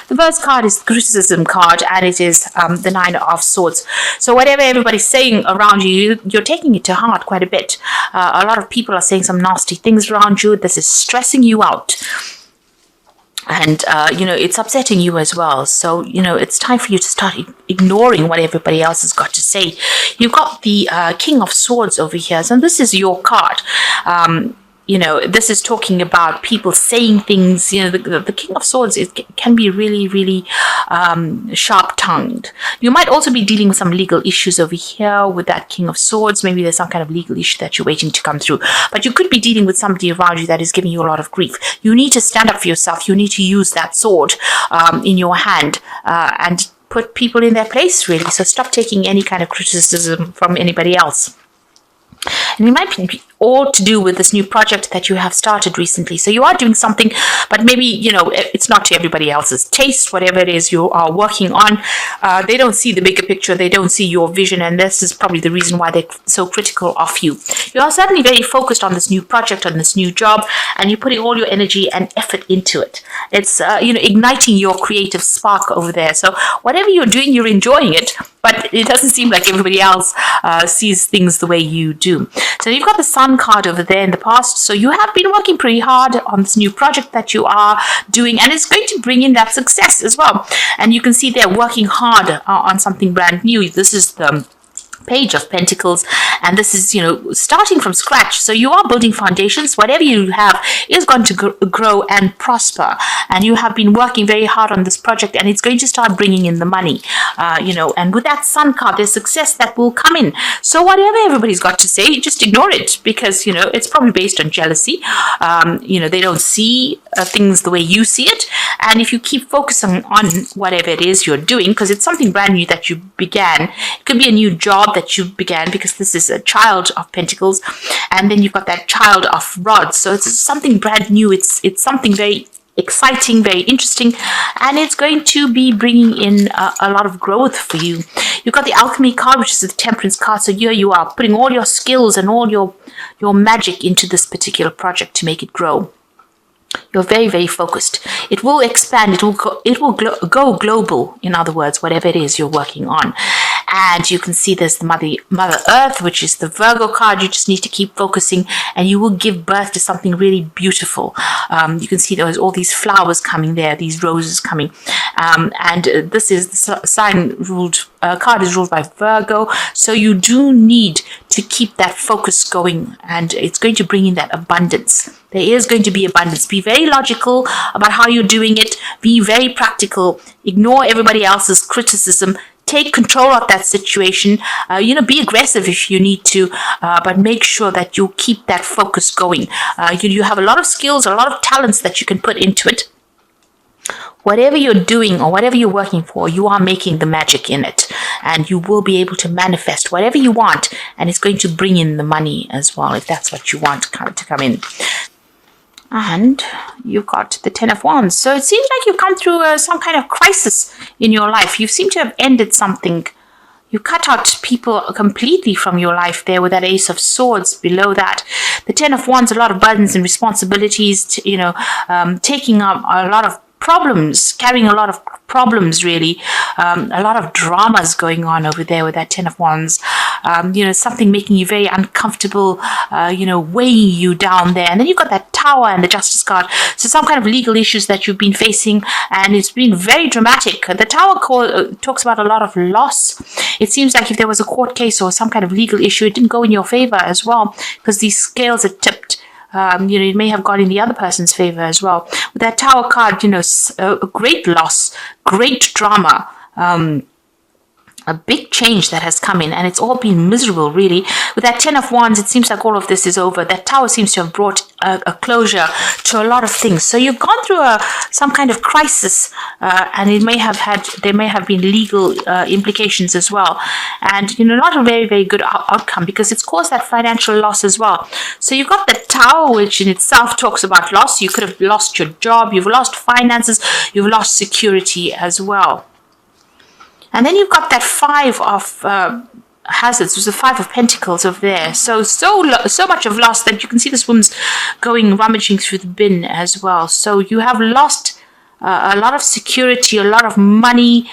The first card is the criticism card, and it is the Nine of Swords. So whatever everybody's saying around you, you're taking it to heart quite a bit. A lot of people are saying some nasty things around you. This is stressing you out. And, it's upsetting you as well. So, it's time for you to start ignoring what everybody else has got to say. You've got the King of Swords over here. So this is your card. This is talking about people saying things. The King of Swords can be really, really sharp-tongued. You might also be dealing with some legal issues over here with that King of Swords. Maybe there's some kind of legal issue that you're waiting to come through. But you could be dealing with somebody around you that is giving you a lot of grief. You need to stand up for yourself. You need to use that sword in your hand and put people in their place, really. So stop taking any kind of criticism from anybody else. And it might be all to do with this new project that you have started recently. So you are doing something, but maybe, it's not to everybody else's taste, whatever it is you are working on. They don't see the bigger picture. They don't see your vision. And this is probably the reason why they're so critical of you. You are certainly very focused on this new project, on this new job, and you're putting all your energy and effort into it. It's, igniting your creative spark over there. So whatever you're doing, you're enjoying it, but it doesn't seem like everybody else sees things the way you do. So you've got the Sun card over there in the past. So you have been working pretty hard on this new project that you are doing, and it's going to bring in that success as well. And you can see they're working hard on something brand new. This is the Page of Pentacles, and this is starting from scratch. So you are building foundations. Whatever you have is going to grow and prosper, and you have been working very hard on this project, and it's going to start bringing in the money. And with that Sun card, there's success that will come in. So whatever everybody's got to say, just ignore it, because it's probably based on jealousy. They don't see things the way you see it, and if you keep focusing on whatever it is you're doing, because it's something brand new that you began, it could be a new job that you began, because this is a Child of Pentacles, and then you've got that Child of Rods. So it's something brand new. It's something very exciting, very interesting, and it's going to be bringing in a lot of growth for you. You've got the Alchemy card, which is the Temperance card. So here you are putting all your skills and all your magic into this particular project to make it grow. You're very, very focused. It will expand. It will go global. In other words, whatever it is you're working on. And you can see there's the Mother Earth, which is the Virgo card. You just need to keep focusing, and you will give birth to something really beautiful. You can see there's all these flowers coming there, these roses coming. And this is the sign ruled. Card is ruled by Virgo, so you do need to keep that focus going, and it's going to bring in that abundance. There is going to be abundance. Be very logical about how you're doing it. Be very practical. Ignore everybody else's criticism. Take control of that situation. Be aggressive if you need to, but make sure that you keep that focus going. You have a lot of skills, a lot of talents that you can put into it. Whatever you're doing or whatever you're working for, you are making the magic in it, and you will be able to manifest whatever you want, and it's going to bring in the money as well, if that's what you want to come in. And you've got the Ten of Wands. So it seems like you've come through some kind of crisis in your life. You seem to have ended something. You cut out people completely from your life there with that Ace of Swords below that. The Ten of Wands, a lot of burdens and responsibilities, taking up a lot of problems, carrying a lot of problems, really. A lot of dramas going on over there with that Ten of Wands. Something making you very uncomfortable, weighing you down there. And then you've got that Tower and the Justice card. So some kind of legal issues that you've been facing, and it's been very dramatic. The Tower talks about a lot of loss. It seems like if there was a court case or some kind of legal issue, it didn't go in your favor as well, because these scales are tipped. It may have gone in the other person's favor as well. With that Tower card, a great loss, great drama, a big change that has come in, and it's all been miserable, really. With that Ten of Wands, it seems like all of this is over. That Tower seems to have brought a closure to a lot of things. So you've gone through some kind of crisis, and there may have been legal implications as well, and not a very, very good outcome, because it's caused that financial loss as well. So you've got the Tower, which in itself talks about loss. You could have lost your job, you've lost finances, you've lost security as well. And then you've got that Five of Hazards, which is the Five of Pentacles over there. So much of loss that you can see this woman's rummaging through the bin as well. So you have lost a lot of security, a lot of money.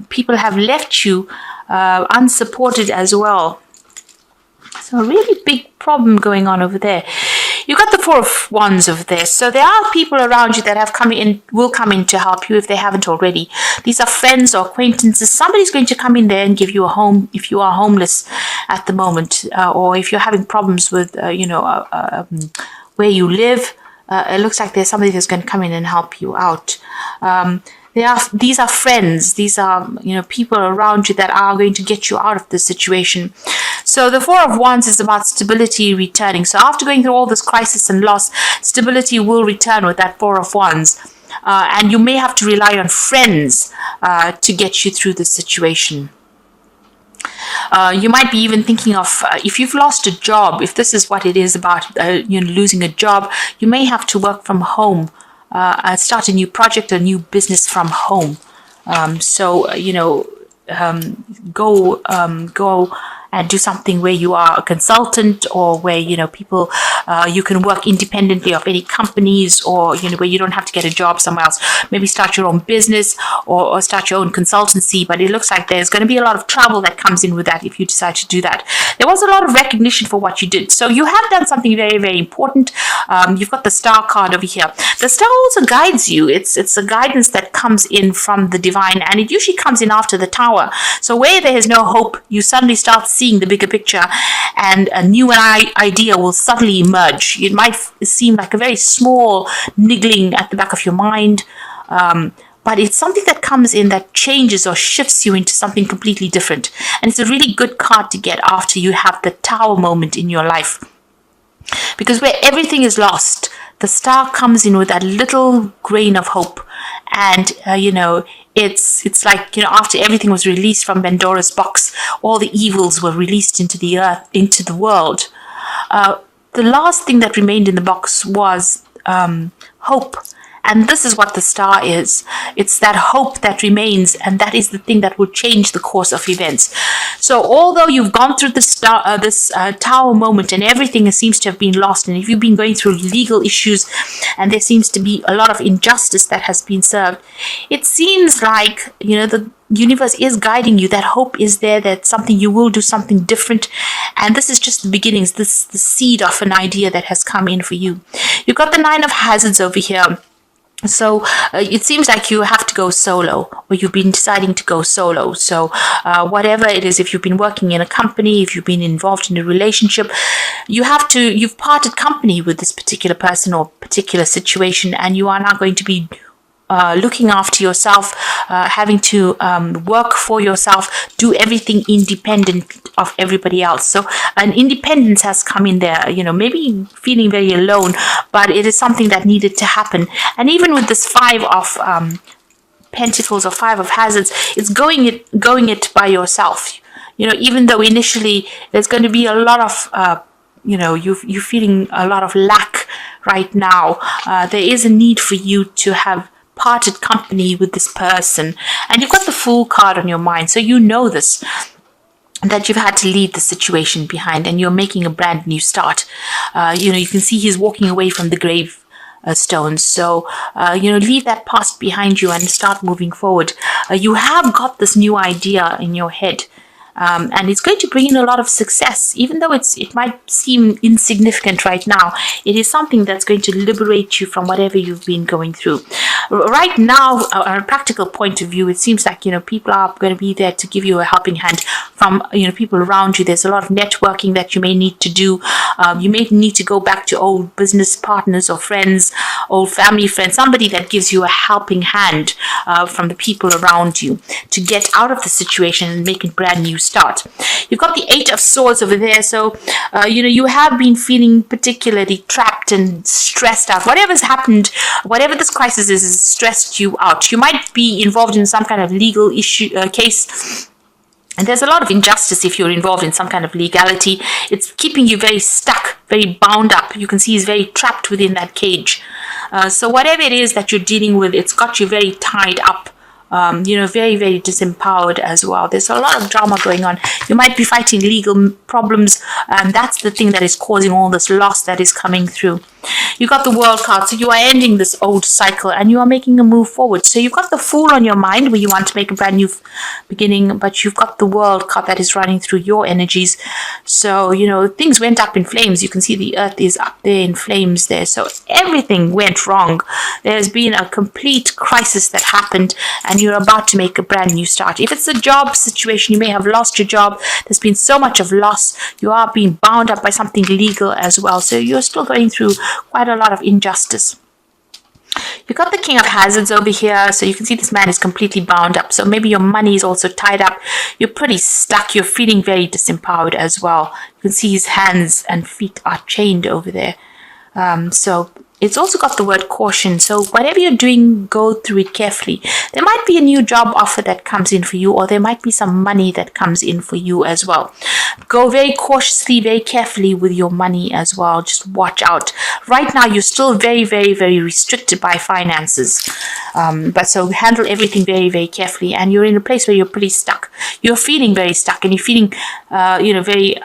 People have left you unsupported as well. So a really big problem going on over there. You've got the Four of Wands over there. So there are people around you that have will come in to help you if they haven't already. These are friends or acquaintances. Somebody's going to come in there and give you a home if you are homeless at the moment, or if you're having problems with, where you live. It looks like there's somebody that's going to come in and help you out. These are friends. These are, people around you that are going to get you out of this situation. So the Four of Wands is about stability returning. So after going through all this crisis and loss, stability will return with that Four of Wands. And you may have to rely on friends to get you through this situation. You might be even thinking of, if you've lost a job, if this is what it is about, losing a job, you may have to work from home. Start a new project, a new business from home. Go and do something where you are a consultant, or where, people, you can work independently of any companies, or, where you don't have to get a job somewhere else. Maybe start your own business or start your own consultancy. But it looks like there's going to be a lot of trouble that comes in with that if you decide to do that. There was a lot of recognition for what you did. So you have done something very, very important. You've got the Star card over here. The Star also guides you. It's a guidance that comes in from the divine, and it usually comes in after the Tower. So where there is no hope, you suddenly start seeing the bigger picture, and a new idea will suddenly emerge. It might seem like a very small niggling at the back of your mind, but it's something that comes in that changes or shifts you into something completely different. And it's a really good card to get after you have the Tower moment in your life, because where everything is lost, the Star comes in with that little grain of hope. And it's like, after everything was released from Pandora's box, all the evils were released into the earth, into the world. The last thing that remained in the box was hope. And this is what the Star is. It's that hope that remains, and that is the thing that will change the course of events. So although you've gone through this Tower moment, and everything seems to have been lost, and if you've been going through legal issues, and there seems to be a lot of injustice that has been served, it seems like, the universe is guiding you. That hope is there, that you will do something different. And this is just the beginnings, the seed of an idea that has come in for you. You've got the Nine of Hazards over here. So it seems like you have to go solo, or you've been deciding to go solo. So whatever it is, if you've been working in a company, if you've been involved in a relationship, you've parted company with this particular person or particular situation, and you are now going to be looking after yourself, having to work for yourself, do everything independent of everybody else. So an independence has come in there, maybe feeling very alone, but it is something that needed to happen. And even with this Five of Pentacles or Five of Hazards, it's going it by yourself. Even though initially there's going to be a lot of you're feeling a lot of lack right now. There is a need for you to have parted company with this person, and you've got the Fool card on your mind, so you know this, that you've had to leave the situation behind, and you're making a brand new start. You can see he's walking away from the grave stones. So leave that past behind you and start moving forward. You have got this new idea in your head, and it's going to bring in a lot of success. Even though it might seem insignificant right now, it is something that's going to liberate you from whatever you've been going through. Right now, on a practical point of view, it seems like, people are going to be there to give you a helping hand from, people around you. There's a lot of networking that you may need to do. You may need to go back to old business partners or friends, old family friends, somebody that gives you a helping hand from the people around you to get out of the situation and make a brand new start. You've got the Eight of Swords over there. So, you have been feeling particularly trapped and stressed out. Whatever's happened, whatever this crisis is, has stressed you out. You might be involved in some kind of legal issue case. And there's a lot of injustice if you're involved in some kind of legality. It's keeping you very stuck, very bound up. You can see he's very trapped within that cage. So whatever it is that you're dealing with, it's got you very tied up. Very, very disempowered as well. There's a lot of drama going on. You might be fighting legal problems, and that's the thing that is causing all this loss that is coming through. You got the World card, so you are ending this old cycle and you are making a move forward. So you've got the Fool on your mind where you want to make a brand new beginning, but you've got the World card that is running through your energies. So, things went up in flames. You can see the Earth is up there in flames there. So everything went wrong. There's been a complete crisis that happened and you're about to make a brand new start. If it's a job situation, you may have lost your job. There's been so much of loss. You are being bound up by something legal as well. So you're still going through quite a lot of injustice. You've got the King of Hazards over here. So you can see this man is completely bound up. So maybe your money is also tied up. You're pretty stuck. You're feeling very disempowered as well. You can see his hands and feet are chained over there. So it's also got the word caution. So whatever you're doing, go through it carefully. There might be a new job offer that comes in for you, or there might be some money that comes in for you as well. Go very cautiously, very carefully with your money as well. Just watch out. Right now, you're still very, very, very restricted by finances. But so handle everything very, very carefully. And you're in a place where you're pretty stuck. You're feeling very stuck and you're feeling, very,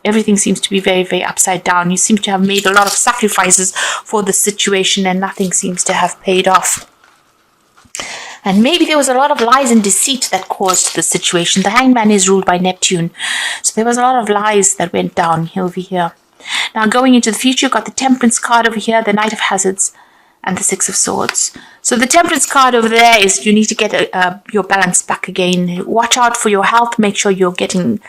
everything seems to be very, very upside down. You seem to have made a lot of sacrifices for the situation and nothing seems to have paid off. And maybe there was a lot of lies and deceit that caused the situation. The Hangman is ruled by Neptune. So there was a lot of lies that went down over here. Now going into the future, you've got the Temperance card over here, the Knight of Hazards, and the Six of Swords. So the Temperance card over there is you need to get your balance back again. Watch out for your health. Make sure you're getting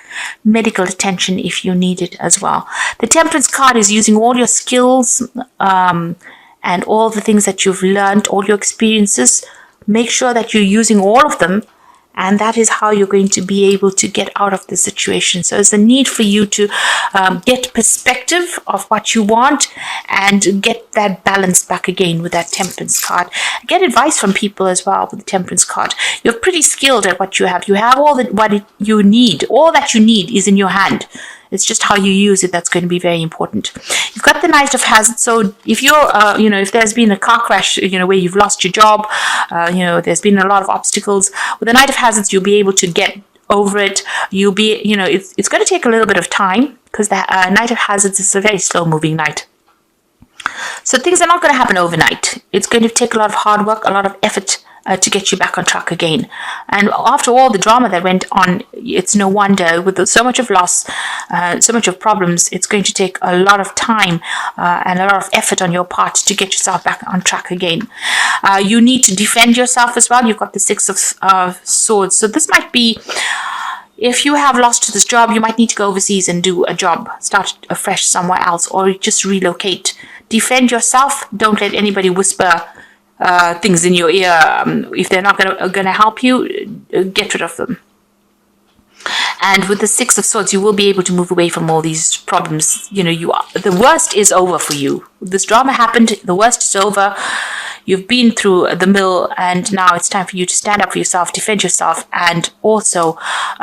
medical attention if you need it as well. The Temperance card is using all your skills and all the things that you've learned, all your experiences. Make sure that you're using all of them, and that is how you're going to be able to get out of the situation. So there's a need for you to get perspective of what you want and get that balance back again with that Temperance card. Get advice from people as well with the Temperance card. You're pretty skilled at what you have. You have what you need. All that you need is in your hand. It's just how you use it that's going to be very important. You've got the Knight of Hazards. So if you're, if there's been a car crash, where you've lost your job, there's been a lot of obstacles. With the Knight of Hazards, you'll be able to get over it. You'll be, it's going to take a little bit of time because the Knight of Hazards is a very slow-moving knight. So things are not going to happen overnight. It's going to take a lot of hard work, a lot of effort to get you back on track again. And after all the drama that went on, it's no wonder with so much of loss, so much of problems, it's going to take a lot of time and a lot of effort on your part to get yourself back on track again. You need to defend yourself as well. You've got the Six of Swords. So this might be, if you have lost this job, you might need to go overseas and do a job, start afresh somewhere else, or just relocate. Defend yourself. Don't let anybody whisper things in your ear. If they're not going to help you, get rid of them. And with the Six of Swords, you will be able to move away from all these problems. The worst is over for you. This drama happened. The worst is over. You've been through the mill, and now it's time for you to stand up for yourself, defend yourself, and also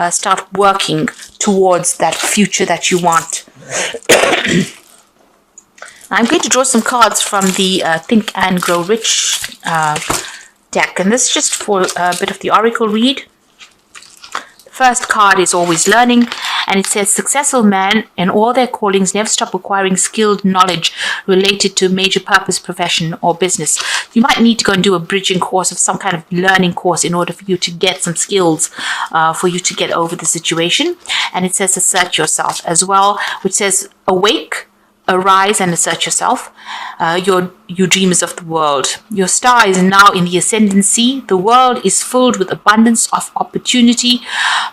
start working towards that future that you want. I'm going to draw some cards from the Think and Grow Rich deck, and this is just for a bit of the oracle read. The first card is Always Learning, and it says, successful men in all their callings never stop acquiring skilled knowledge related to a major purpose, profession, or business. You might need to go and do a bridging course of some kind of learning course in order for you to get some skills for you to get over the situation. And it says assert yourself as well, which says awake, arise and assert yourself. You dreamers of the world. Your star is now in the ascendancy. The world is filled with abundance of opportunity,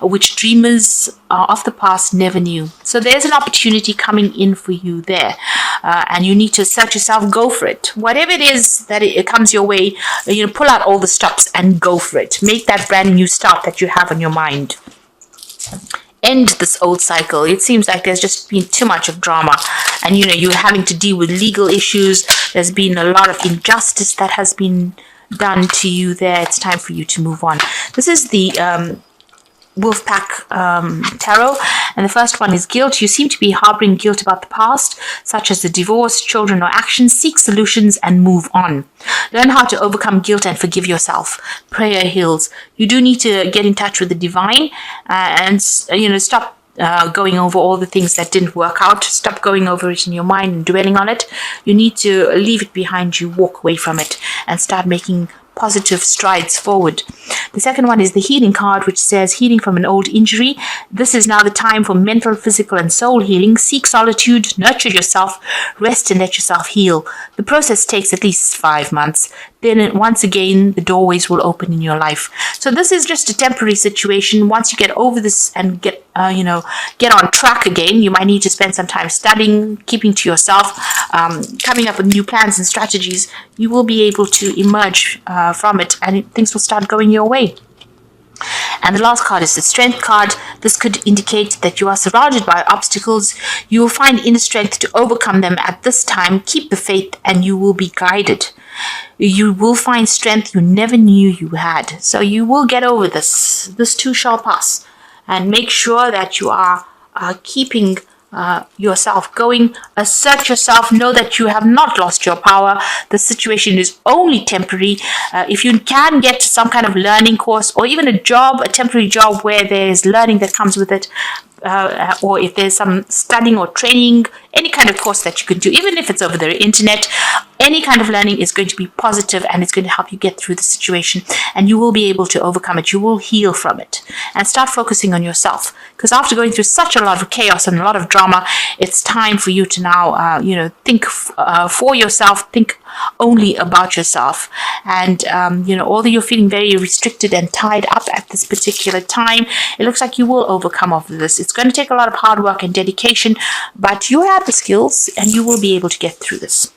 which dreamers of the past never knew. So there's an opportunity coming in for you there. And you need to assert yourself, go for it. Whatever it is that it comes your way, pull out all the stops and go for it. Make that brand new start that you have on your mind. End this old cycle. It seems like there's just been too much of drama, and you're having to deal with legal issues. There's been a lot of injustice that has been done to you there. It's time for you to move on. This is the Wolfpack Tarot, and the first one is guilt. You seem to be harboring guilt about the past, such as the divorce, children, or actions. Seek solutions and move on. Learn how to overcome guilt and forgive yourself. Prayer heals. You do need to get in touch with the divine and stop going over all the things that didn't work out. Stop going over it in your mind and dwelling on it. You need to leave it behind you, walk away from it, and start making positive strides forward. The second one is the healing card, which says healing from an old injury. This is now the time for mental, physical, and soul healing. Seek solitude, nurture yourself, rest, and let yourself heal. The process takes at least 5 months. Then once again, the doorways will open in your life. So this is just a temporary situation. Once you get over this and get on track again, you might need to spend some time studying, keeping to yourself, coming up with new plans and strategies. You will be able to emerge from it, and things will start going your way. And the last card is the Strength card. This could indicate that you are surrounded by obstacles. You will find inner strength to overcome them at this time. Keep the faith and you will be guided. You will find strength you never knew you had. So you will get over this. This too shall pass. And make sure that you are keeping yourself going. Assert yourself. Know that you have not lost your power. The situation is only temporary. If you can get to some kind of learning course or even a job, a temporary job where there's learning that comes with it, or if there's some studying or training, any kind of course that you can do, even if it's over the internet, any kind of learning is going to be positive and it's going to help you get through the situation, and you will be able to overcome it. You will heal from it and start focusing on yourself, because after going through such a lot of chaos and a lot of drama, it's time for you to now think for yourself, think only about yourself. And although you're feeling very restricted and tied up at this particular time, it looks like you will overcome all of this. It's going to take a lot of hard work and dedication, but you have the skills and you will be able to get through this.